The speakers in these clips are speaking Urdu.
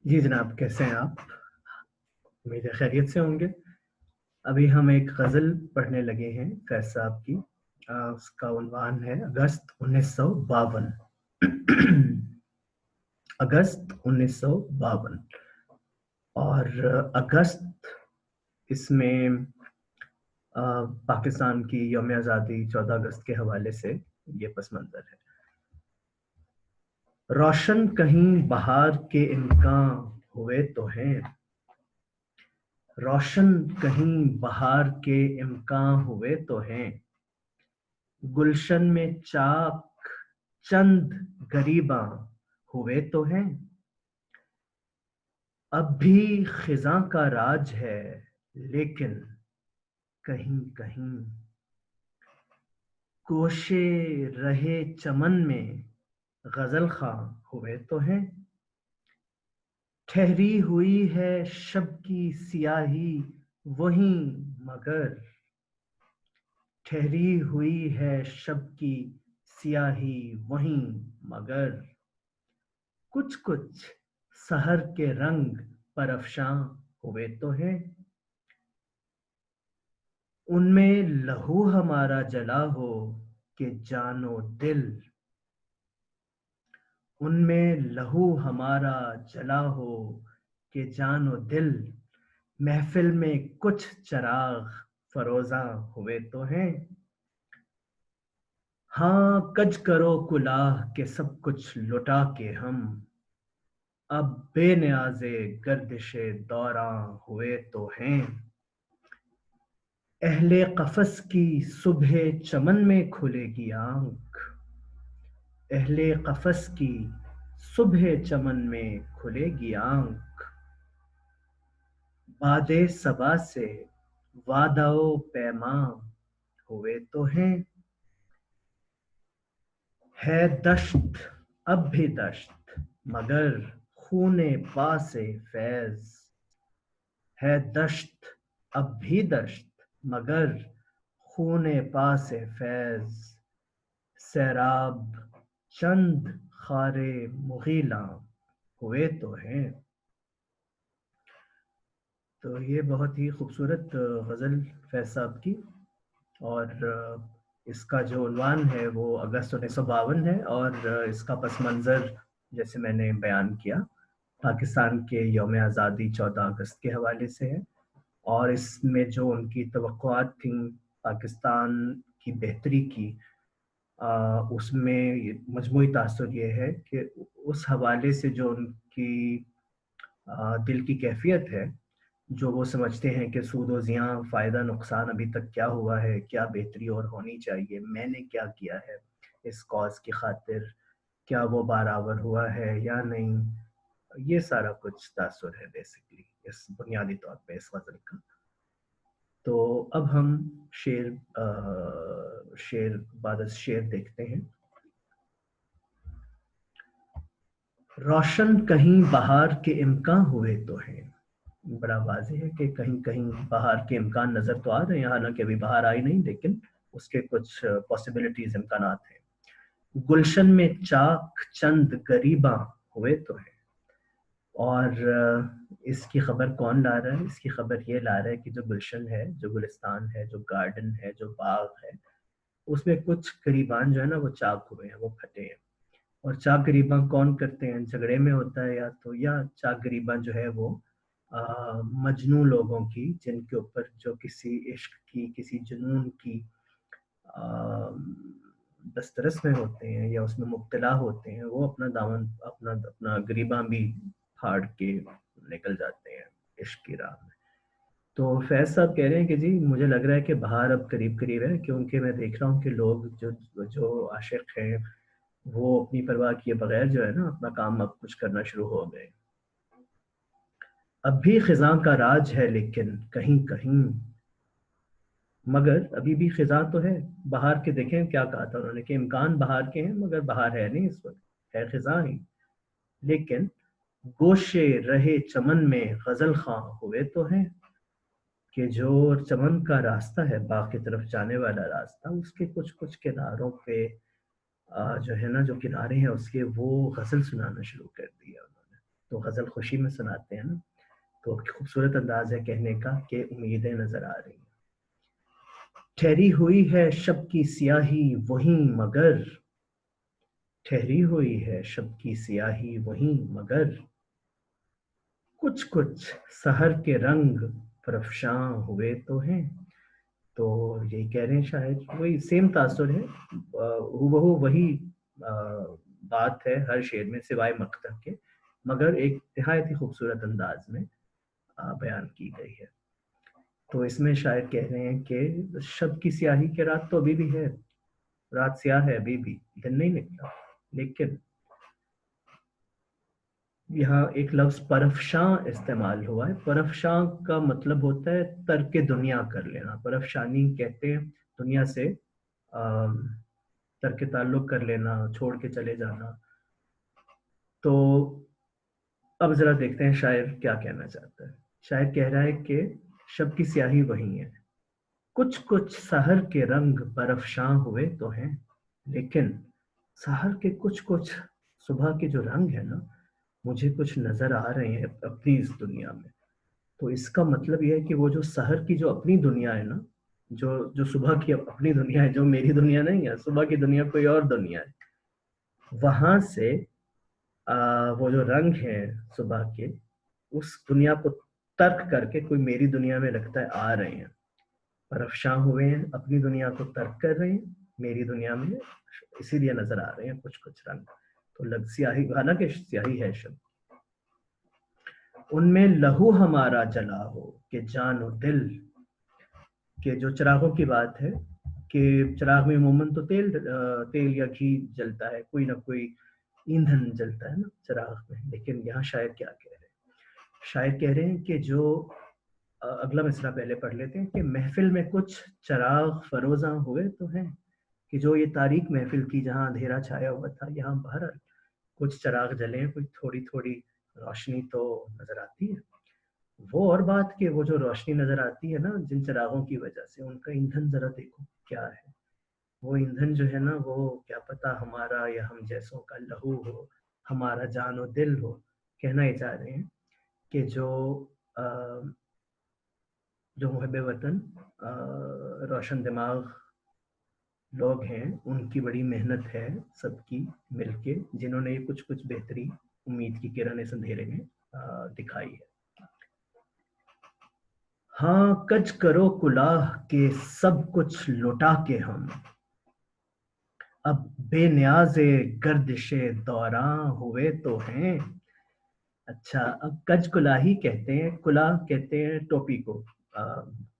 جی جناب، کیسے ہیں آپ؟ امید ہے خیریت سے ہوں گے۔ ابھی ہم ایک غزل پڑھنے لگے ہیں فیض صاحب کی۔ اس کا عنوان ہے اگست 1952۔ اگست 1952۔ اور اگست، اس میں پاکستان کی یوم آزادی 14 اگست کے حوالے سے یہ پس منظر ہے۔ روشن کہیں بہار کے امکان ہوئے تو ہیں، روشن کہیں بہار کے امکان ہوئے تو ہیں، گلشن میں چاک چند گریباں ہوئے تو ہیں، اب بھی خزاں کا راج ہے لیکن کہیں کہیں، کوشے رہے چمن میں غزل خواں ہوئے تو ہیں، ٹھہری ہوئی ہے شب کی سیاہی وہیں مگر، ٹھہری ہوئی ہے شب کی سیاہی وہیں مگر، کچھ کچھ سحر کے رنگ پر افشاں ہوئے تو ہیں، ان میں لہو ہمارا جلا ہو کہ جان و دل، ان میں لہو ہمارا جلا ہو کہ جان و دل، محفل میں کچھ چراغ فروزاں ہوئے تو ہیں، ہاں کج کرو کلاہ کہ سب کچھ لٹا کے ہم، اب بے نیاز گردش دوراں ہوئے تو ہیں، اہل قفس کی صبح چمن میں کھلے گی آنکھ، اہل قفس کی صبح چمن میں کھلے گی آنکھ، باد صبا سے وعدہ و پیماں ہوئے تو ہیں، ہے دشت اب بھی دشت مگر خون پا سے فیض، ہے دشت اب بھی دشت مگر خون پا سے فیض، سیراب چند خار مغیلاں ہوئے تو ہیں۔ تو یہ بہت ہی خوبصورت غزل فیض صاحب کی، اور اس کا جو عنوان ہے وہ اگست 1952 ہے، اور اس کا پس منظر جیسے میں نے بیان کیا پاکستان کے یوم آزادی 14 اگست کے حوالے سے ہے، اور اس میں جو ان کی توقعات تھیں پاکستان کی بہتری کی، اس میں مجموعی تاثر یہ ہے کہ اس حوالے سے جو ان کی دل کی کیفیت ہے، جو وہ سمجھتے ہیں کہ سود و زیاں، فائدہ نقصان ابھی تک کیا ہوا ہے، کیا بہتری اور ہونی چاہیے، میں نے کیا کیا ہے اس کاز کی خاطر، کیا وہ بارآور ہوا ہے یا نہیں، یہ سارا کچھ تاثر ہے بیسیکلی اس بنیادی طور پہ اس غزل کا۔ تو اب ہم شعر شعر بعد از شعر دیکھتے ہیں۔ روشن کہیں بہار کے امکان ہوئے تو ہیں، بڑا واضح ہے کہ کہیں کہیں بہار کے امکان نظر تو آ رہے ہیں، حالانکہ ابھی بہار آئی نہیں لیکن اس کے کچھ پاسبلٹیز، امکانات ہیں، گلشن میں چاک چند گریباں ہوئے تو ہیں، اور اس کی خبر کون لا رہا ہے؟ اس کی خبر یہ لا رہا ہے کہ جو گلشن ہے، جو گلستان ہے، جو گارڈن ہے، جو باغ ہے، اس میں کچھ گریبان جو ہے نا وہ چاک ہوئے ہیں، وہ پھٹے ہیں، اور چاک گریباں کون کرتے ہیں؟ جھگڑے میں ہوتا ہے یا چاک گریباں جو ہے وہ مجنون لوگوں کی، جن کے اوپر جو کسی عشق کی، کسی جنون کی دسترس میں ہوتے ہیں یا اس میں مبتلا ہوتے ہیں، وہ اپنا دامن، اپنا گریباں بھی پھاڑ کے نکل جاتے ہیں عشق کی راہ میں۔ تو فیض صاحب کہہ رہے ہیں کہ جی مجھے لگ رہا ہے کہ بہار اب قریب قریب ہے، کیونکہ میں دیکھ رہا ہوں کہ لوگ جو عاشق ہیں وہ اپنی پرواہ کیے بغیر جو ہے نا اپنا کام اب کچھ کرنا شروع ہو گئے، اب بھی خزاں کا راج ہے لیکن کہیں کہیں، مگر ابھی بھی خزاں تو ہے بہار کے۔ دیکھیں کیا کہا تھا انہوں نے کہ امکان بہار کے ہیں مگر بہار ہے نہیں اس وقت، ہے خزاں ہی، لیکن گوشے رہے چمن میں غزل خواں ہوئے تو ہیں، کہ جو چمن کا راستہ ہے، باغ کی طرف جانے والا راستہ، اس کے کچھ کچھ کناروں پہ جو ہے نا، جو کنارے ہیں اس کے، وہ غزل سنانا شروع کر دیا انہوں نے۔ تو غزل خوشی میں سناتے ہیں نا، تو خوبصورت انداز ہے کہنے کا کہ امیدیں نظر آ رہی ہیں. ٹھہری ہوئی ہے شب کی سیاہی وہیں مگر، ٹھہری ہوئی ہے شب کی سیاہی وہیں مگر، کچھ کچھ سحر کے رنگ پرفشاں ہوئے تو ہیں. تو یہی کہہ رہے ہیں شاعر، وہی سیم تاثر ہے، ہو وہی بات ہے ہر شعر میں سوائے مقطع کے، مگر ایک نہایت ہی خوبصورت انداز میں بیان کی گئی ہے. تو اس میں شاعر کہہ رہے ہیں کہ شب کی سیاہی کے رات تو ابھی بھی ہے، رات سیاہ ہے ابھی بھی، دن نہیں نکلا، لیکن یہاں ایک لفظ پرفشاں استعمال ہوا ہے. پرفشاں کا مطلب ہوتا ہے ترک دنیا کر لینا. پرفشانی کہتے ہیں دنیا سے ترک تعلق کر لینا، چھوڑ کے چلے جانا. تو اب ذرا دیکھتے ہیں شاعر کیا کہنا چاہتا ہے. شاعر کہہ رہا ہے کہ شب کی سیاہی وہی ہے، کچھ کچھ سحر کے رنگ برفشاں ہوئے تو ہیں، لیکن سحر کے کچھ کچھ صبح کے جو رنگ ہے نا، مجھے کچھ نظر آ رہے ہیں اپنی اس دنیا میں. تو اس کا مطلب یہ ہے کہ وہ جو سحر کی جو اپنی دنیا ہے نا، جو صبح کی اپنی دنیا ہے، جو میری دنیا نہیں ہے، صبح کی دنیا کوئی اور دنیا ہے، وہاں سے وہ جو رنگ ہیں صبح کے، اس دنیا کو ترک کر کے کوئی میری دنیا میں لگتا ہے آ رہے ہیں، پرفشاں ہوئے ہیں، اپنی دنیا کو ترک کر رہے ہیں، میری دنیا میں اسی لیے نظر آ رہے ہیں کچھ کچھ رنگ. تو لگ سیاہی، حالانکہ سیاہی ہے شب، ان میں لہو ہمارا جلا ہو کہ جان و دل. کہ جو چراغوں کی بات ہے کہ چراغ میں عموماً تو تیل یا گھی جلتا ہے، کوئی نہ کوئی ایندھن جلتا ہے نا چراغ میں، لیکن یہاں شاعر کیا کہہ رہے ہیں؟ شاعر کہہ رہے ہیں کہ جو اگلا مصرع پہلے پڑھ لیتے ہیں کہ محفل میں کچھ چراغ فروزاں ہوئے تو ہیں. کہ جو یہ تاریک محفل کی جہاں اندھیرا چھایا ہوا تھا، یہاں باہر کچھ چراغ جلے، کوئی تھوڑی تھوڑی روشنی تو نظر آتی ہے. وہ اور بات کہ وہ جو روشنی نظر آتی ہے نا جن چراغوں کی وجہ سے، ان کا ایندھن ذرا دیکھو کیا ہے. وہ ایندھن جو ہے نا، وہ کیا پتا ہمارا یا ہم جیسوں کا لہو ہو، ہمارا جان و دل ہو. کہنا یہ چاہ رہے ہیں کہ جو محب وطن روشن دماغ لوگ ہیں، ان کی بڑی محنت ہے سب کی مل کے، جنہوں نے یہ کچھ کچھ بہتری امید کی کرن اس اندھیرے میں دکھائی ہے. ہاں کج کرو کلاہ کے سب کچھ لوٹا کے ہم، اب بے نیاز گردش دوراں ہوئے تو ہیں. اچھا، اب کج کلاہی کہتے ہیں، کلاہ کہتے ہیں ٹوپی کو،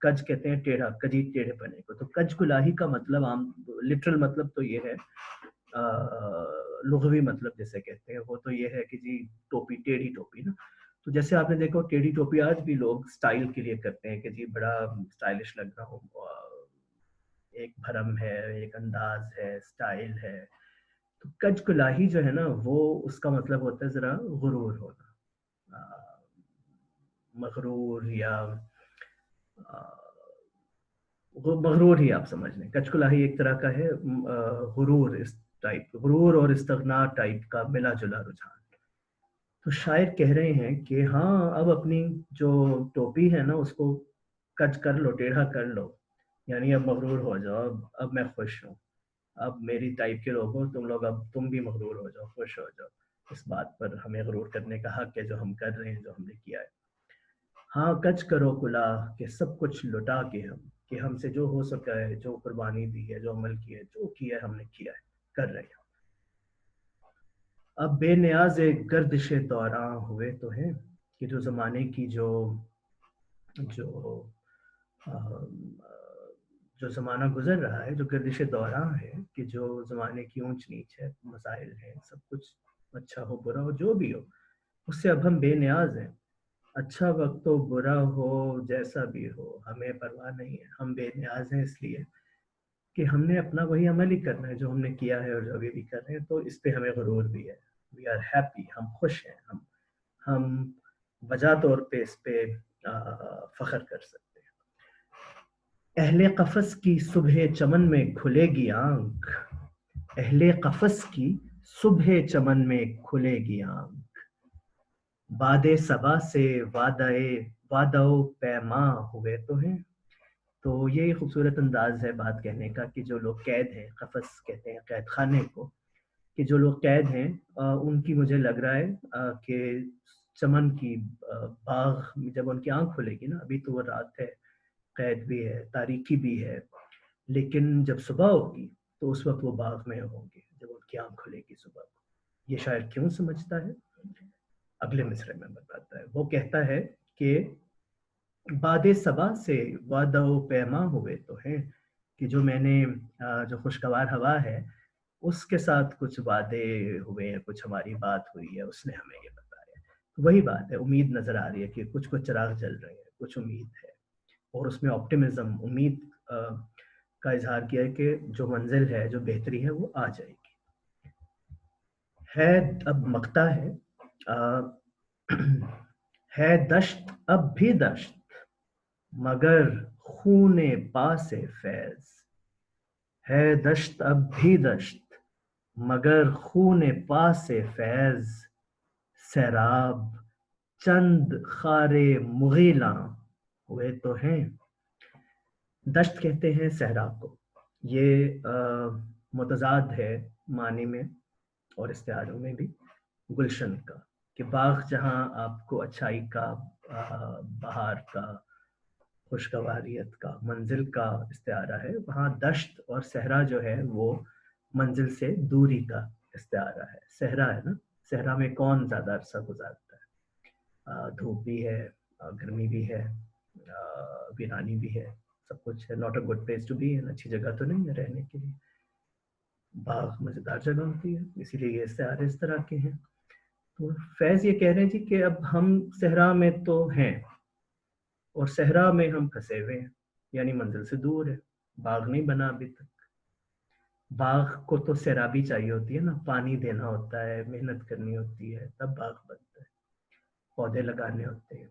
کج کہتے ہیں ٹیڑھا، کجی ٹیڑھے پنے کو. تو کج کلاہی کا مطلب عام لٹرل مطلب تو یہ ہے، لغوی مطلب جیسے کہتے ہیں وہ تو یہ ہے کہ جی ٹوپی، ٹیڑھی ٹوپی نا. تو جیسے آپ نے دیکھو ٹیڑھی ٹوپی آج بھی لوگ سٹائل کے لیے کرتے ہیں کہ جی بڑا سٹائلش لگ رہا ہوں، ایک بھرم ہے، ایک انداز ہے، سٹائل ہے. تو کج کلاہی جو ہے نا، وہ اس کا مطلب ہوتا ہے ذرا غرور ہونا، مغرور یا مغرور ہی آپ سمجھ لیں. کج کلاہی ایک طرح کا ہے غرور، اس ٹائپ، غرور اور استغنا ٹائپ کا ملا جلا رجحان. تو شاعر کہہ رہے ہیں کہ ہاں اب اپنی جو ٹوپی ہے نا اس کو کج کر لو، ٹیڑھا کر لو، یعنی اب مغرور ہو جاؤ. اب میں خوش ہوں، اب میری ٹائپ کے لوگ ہو تم لوگ، اب تم بھی مغرور ہو جاؤ، خوش ہو جاؤ. اس بات پر ہمیں غرور کرنے کا حق ہے جو ہم کر رہے ہیں، جو ہم نے کیا ہے. ہاں کج کرو کلاہ کہ سب کچھ لٹا کے ہم، کہ ہم سے جو ہو سکا ہے، جو قربانی دی ہے، جو عمل کیا ہے، جو کیا ہے ہم نے کیا ہے، کر رہے ہیں. اب بے نیاز گردش دوراں ہوئے تو ہیں، کہ جو زمانے کی جو زمانہ گزر رہا ہے، جو گردش دوراں ہے، کہ جو زمانے کی اونچ نیچ ہے، مسائل ہیں، سب کچھ اچھا ہو برا ہو جو بھی ہو، اس سے اب ہم بے نیاز ہیں. اچھا وقت ہو برا ہو جیسا بھی ہو ہمیں پرواہ نہیں ہے. ہم بے نیاز ہیں اس لیے کہ ہم نے اپنا وہی عمل ہی کرنا ہے جو ہم نے کیا ہے اور جو ابھی بھی کر رہے ہیں. تو اس پہ ہمیں غرور بھی ہے. وی آر ہیپی، ہم خوش ہیں، ہم وجہ طور پہ اس پہ فخر کر سکتے ہیں. اہل قفس کی صبح چمن میں کھلے گی آنکھ، اہل قفس کی صبح چمن میں کھلے گی آنکھ، باد صبا سے وعدہ پیما ہوئے تو ہیں. تو یہ خوبصورت انداز ہے بات کہنے کا کہ جو لوگ قید ہیں، قفس کہتے ہیں قید خانے کو، کہ جو لوگ قید ہیں ان کی مجھے لگ رہا ہے کہ چمن کی باغ جب ان کی آنکھ کھلے گی نا، ابھی تو وہ رات ہے، قید بھی ہے، تاریکی بھی ہے، لیکن جب صبح ہوگی تو اس وقت وہ باغ میں ہوں گے جب ان کی آنکھ کھلے گی صبح کو. یہ شاعر کیوں سمجھتا ہے اگلے مصرعے میں بتاتا ہے. وہ کہتا ہے کہ باد صبا سے وعدہ و پیما ہوئے تو ہیں، کہ جو میں نے جو خوشگوار ہوا ہے اس کے ساتھ کچھ وعدے ہوئے ہیں، کچھ ہماری بات ہوئی ہے، اس نے ہمیں یہ بتایا. وہی بات ہے، امید نظر آ رہی ہے کہ کچھ کچھ چراغ جل رہے ہیں، کچھ امید ہے، اور اس میں آپٹیمزم، امید کا اظہار کیا ہے کہ جو منزل ہے، جو بہتری ہے وہ آ جائے گی. ہے اب مقتا ہے دشت اب بھی دشت مگر خون پاس فیض. ہے دشت اب بھی دشت مگر خون پاس فیض. سیراب چند خار مغیلاں ہوئے تو ہیں. دشت کہتے ہیں صحرا کو. یہ متضاد ہے معنی میں اور استعاروں میں بھی گلشن کا، کہ باغ جہاں آپ کو اچھائی کا، بہار کا، خوشگواریت کا، منزل کا استعارہ ہے، وہاں دشت اور صحرا جو ہے وہ منزل سے دوری کا استعارہ ہے. صحرا ہے نا، صحرا میں کون زیادہ عرصہ گزارتا ہے؟ دھوپ بھی ہے، گرمی بھی ہے، ویرانی بھی ہے، سب کچھ ہے. Not a good place to be, اچھی جگہ تو نہیں ہے رہنے کے لیے. باغ مزیدار جگہ ہوتی ہے، اسی لیے یہ استعارے اس طرح کے ہیں. تو فیض یہ کہہ رہے ہیں جی کہ اب ہم صحرا میں تو ہیں اور صحرا میں ہم پھنسے ہوئے ہیں، یعنی منزل سے دور ہے، باغ نہیں بنا ابھی تک. باغ کو تو سیرابی چاہیے ہوتی ہے نا، پانی دینا ہوتا ہے، محنت کرنی ہوتی ہے، تب باغ بنتا ہے، پودے لگانے ہوتے ہیں.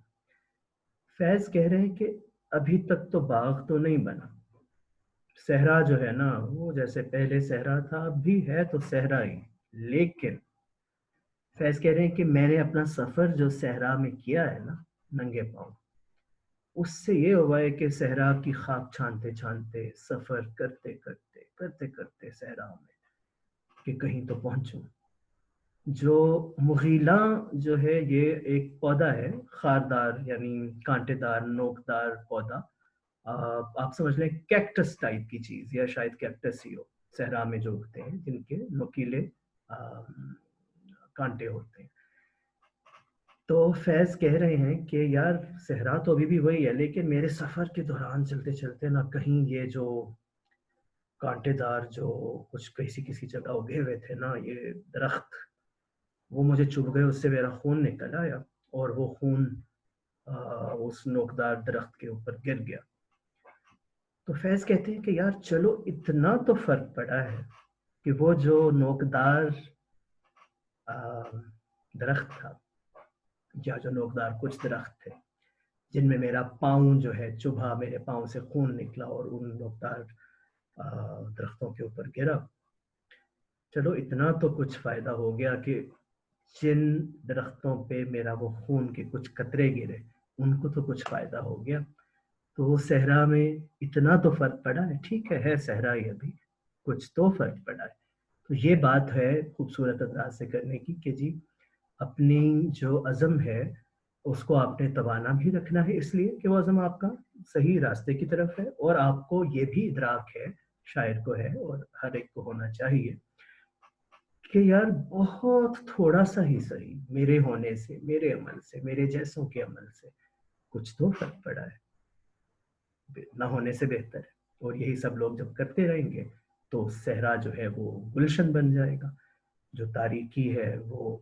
فیض کہہ رہے ہیں کہ ابھی تک تو باغ تو نہیں بنا. صحرا جو ہے نا وہ جیسے پہلے صحرا تھا، اب بھی ہے تو صحرا ہی. لیکن فیض کہہ رہے ہیں کہ میں نے اپنا سفر جو صحرا میں کیا ہے نا ننگے پاؤں، اس سے یہ ہوا ہے کہ صحرا کی خاک چھانتے چھانتے، سفر کرتے کرتے کرتے کرتے صحرا میں کہ کہیں تو پہنچوں. جو مغیلاں جو ہے یہ ایک پودا ہے، خاردار یعنی کانٹے دار نوکدار پودا. آپ سمجھ لیں کیکٹس ٹائپ کی چیز، یا شاید کیکٹس ہی ہو صحرا میں جو اگتے ہیں، جن کے نوکیلے کانٹے ہوتے ہیں. تو فیض کہہ رہے ہیں کہ یار صحرا تو ابھی بھی وہی ہے، لیکن میرے سفر کے دوران چلتے چلتے نہ کہیں یہ جو کانٹے دار جو کچھ کسی جگہ اگے ہوئے تھے نا یہ درخت، وہ مجھے چبھ گئے، اس سے میرا خون نکل آیا اور وہ خون اس نوکدار درخت کے اوپر گر گیا. تو فیض کہتے ہیں کہ یار چلو اتنا تو فرق پڑا ہے کہ وہ جو نوکدار درخت تھا، یا جو نوکدار کچھ درخت تھے جن میں میرا پاؤں جو ہے چبھا، میرے پاؤں سے خون نکلا اور ان نوکدار درختوں کے اوپر گرا، چلو اتنا تو کچھ فائدہ ہو گیا کہ جن درختوں پہ میرا وہ خون کے کچھ قطرے گرے ان کو تو کچھ فائدہ ہو گیا. تو صحرا میں اتنا تو فرق پڑا ہے، ٹھیک ہے صحرا ہی ابھی، کچھ تو فرق پڑا ہے. تو یہ بات ہے خوبصورت انداز سے کرنے کی کہ جی اپنی جو عزم ہے اس کو آپ نے توانا بھی رکھنا ہے، اس لیے کہ وہ عزم آپ کا صحیح راستے کی طرف ہے، اور آپ کو یہ بھی ادراک ہے، شاعر کو ہے اور ہر ایک کو ہونا چاہیے، کہ یار بہت تھوڑا سا ہی صحیح میرے ہونے سے، میرے عمل سے، میرے جیسوں کے عمل سے کچھ تو فرق پڑا ہے، نہ ہونے سے بہتر ہے. اور یہی سب لوگ جب کرتے رہیں گے تو صحرا جو ہے وہ گلشن بن جائے گا، جو تاریکی ہے وہ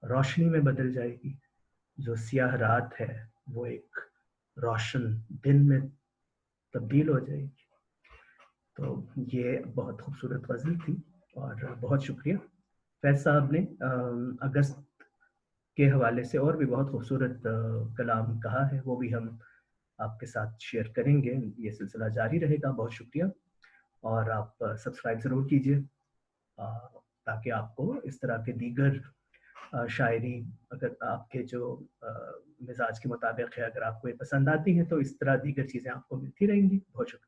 روشنی میں بدل جائے گی، جو سیاہ رات ہے وہ ایک روشن دن میں تبدیل ہو جائے گی. تو یہ بہت خوبصورت غزل تھی اور بہت شکریہ. فیض صاحب نے اگست کے حوالے سے اور بھی بہت خوبصورت کلام کہا ہے، وہ بھی ہم آپ کے ساتھ شیئر کریں گے. یہ سلسلہ جاری رہے گا. بہت شکریہ، اور آپ سبسکرائب ضرور کیجیے تاکہ آپ کو اس طرح کے دیگر شاعری اگر آپ کے جو مزاج کے مطابق ہے، اگر آپ کو یہ پسند آتی ہیں تو اس طرح دیگر چیزیں آپ کو ملتی رہیں گی. بہت شکریہ.